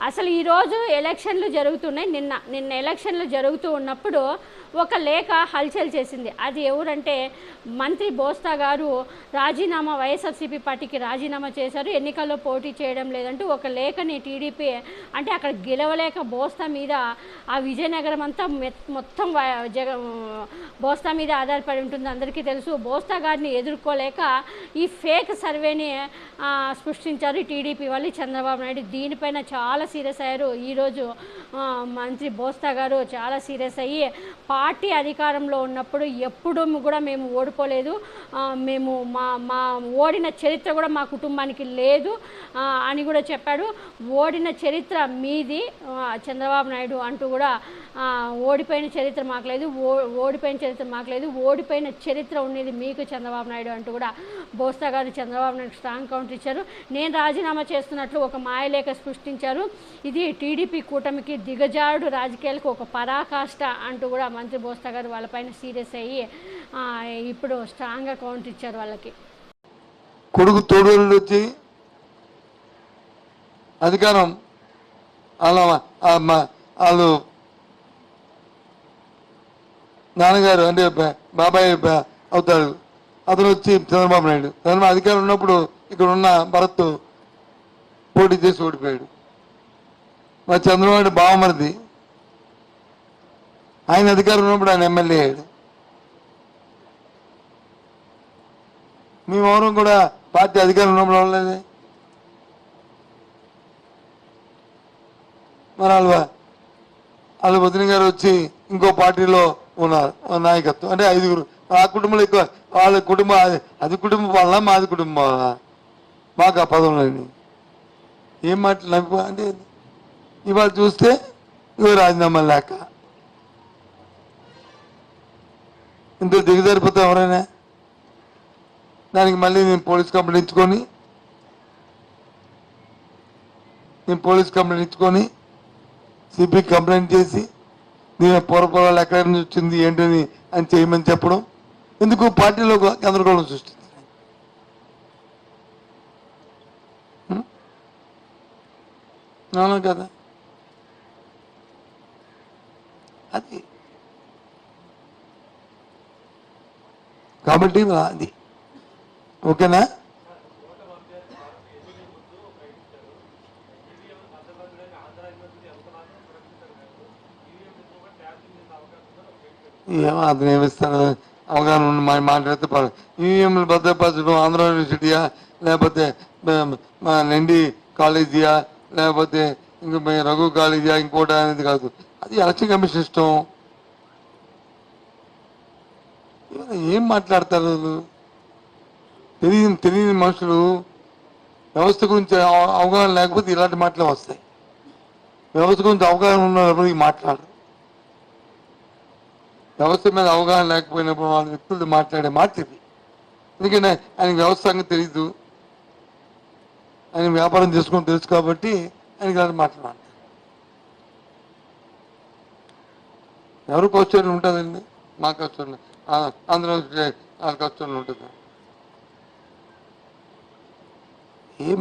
అసలు ఈరోజు ఎలక్షన్లు జరుగుతున్నాయి. నిన్న ఎలక్షన్లు జరుగుతూ ఉన్నప్పుడు ఒక లేఖ హల్చల్ చేసింది. అది ఎవరంటే మంత్రి బోస్తా గారు రాజీనామా, వైఎస్ఆర్సీపీ పార్టీకి రాజీనామా చేశారు, ఎన్నికల్లో పోటీ చేయడం లేదంటూ ఒక లేఖని టీడీపీ అంటే అక్కడ గెలవలేక బోస్తా మీద ఆ విజయనగరం అంతా మొత్తం బోస్తా మీద ఆధారపడి ఉంటుంది. అందరికీ తెలుసు. బోస్తా గారిని ఎదుర్కోలేక ఈ ఫేక్ సర్వేని సృష్టించారు టీడీపీ వాళ్ళు, చంద్రబాబు నాయుడు. దీనిపైన చాలా సీరియస్ అయ్యారు. ఈరోజు మంత్రి బోస్తా గారు చాలా సీరియస్ అయ్యి పార్టీ అధికారంలో ఉన్నప్పుడు ఎప్పుడూ కూడా మేము ఓడిపోలేదు, మేము మా ఓడిన చరిత్ర కూడా మా కుటుంబానికి లేదు అని కూడా చెప్పాడు. ఓడిన చరిత్ర మీది చంద్రబాబు నాయుడు అంటూ కూడా, ఓడిపోయిన చరిత్ర మాకు లేదు, ఓడిపోయిన చరిత్ర మాకు లేదు, ఓడిపోయిన చరిత్ర ఉండేది మీకు చంద్రబాబు నాయుడు అంటూ కూడా బోస్తా గారు చంద్రబాబు నాయుడు స్ట్రాంగ్ కౌంటర్ ఇచ్చారు. నేను రాజీనామా చేస్తున్నట్లు ఒక మాయలేఖ సృష్టించారు. ఇది టీడీపీ కూటమికి దిగజారుడు రాజకీయాలకు ఒక పరాకాష్ట అంటూ కూడా మంత్రి బోస్తా గారు వాళ్ళపైన సీరియస్ అయ్యి ఇప్పుడు స్ట్రాంగ్గా కౌంటర్ ఇచ్చారు. వాళ్ళకి కొడుకు తోడూరు వచ్చి అధికారం వాళ్ళు నాన్నగారు అంటే బాబాయ్ అవుతాడు, అతను వచ్చి చంద్రబాబు నాయుడు అధికారం ఉన్నప్పుడు ఇక్కడ ఉన్న భరత్ పోటీ చేసి ఓడిపోయాడు. మా చంద్రబాబు నాయుడు బావమరిది, ఆయన అధికారం ఉన్నప్పుడు ఆయన ఎమ్మెల్యే అయ్యాడు. మేమెవరం కూడా పార్టీ అధికారం ఉన్నప్పుడు అవ్వలేదే. మరి వాళ్ళ వదిన గారు వచ్చి ఇంకో పార్టీలో ఉన్నారు నాయకత్వం, అంటే 5గురు. ఆ కుటుంబంలో ఎక్కువ వాళ్ళ కుటుంబం, అది కుటుంబం వల్ల మాది కుటుంబం వల్ల మాకు ఆ పదవులని ఏం మాటలు అంటే ఇవాళ చూస్తే ఇవో రాజీనామా లేక ఇంత దిగజారిపోతే ఎవరైనా దానికి మళ్ళీ నేను పోలీస్ కంప్లైంట్ ఇచ్చుకొని సిపి కంప్లైంట్ చేసి దీని పూర్వపరాలు ఎక్కడి నుంచి వచ్చింది ఏంటని అని చేయమని చెప్పడం ఎందుకు పార్టీలో గందరగోళం సృష్టించారు. అవును కదా, అది కాబట్టి అది ఓకేనా. ఏమో అతను ఏమిస్తాడు అవగాహన ఉండి మాట్లాడితే ఈవీఎంలు భద్రపరచడం ఆంధ్ర యూనివర్సిటీయా లేకపోతే ఎన్డి కాలేజీయా లేకపోతే ఇంక రఘు కాలేజీయా ఇంకోటి అనేది కాదు, అది ఎలక్షన్ కమిషన్ ఇష్టం. ఏం మాట్లాడతారు తెలియని మనుషులు. వ్యవస్థ గురించి అవగాహన లేకపోతే ఇలాంటి మాటలే వస్తాయి. వ్యవస్థ గురించి అవగాహన ఉన్నప్పుడు మాట్లాడరు. వ్యవస్థ మీద అవగాహన లేకపోయినప్పుడు వాళ్ళ వ్యక్తులు మాట్లాడే మాట ఇది. ఎందుకంటే ఆయనకి వ్యవస్థ సంగతి తెలీదు, ఆయన వ్యాపారం చేసుకొని తెలుసు కాబట్టి ఆయనకి ఇలాంటి మాట్లాడాలి. ఎవరు క్వశ్చన్ ఉంటుందండి, మా క్వశ్చన్ అందరూ వాళ్ళ క్వశ్చన్ ఉంటుంది. ఏం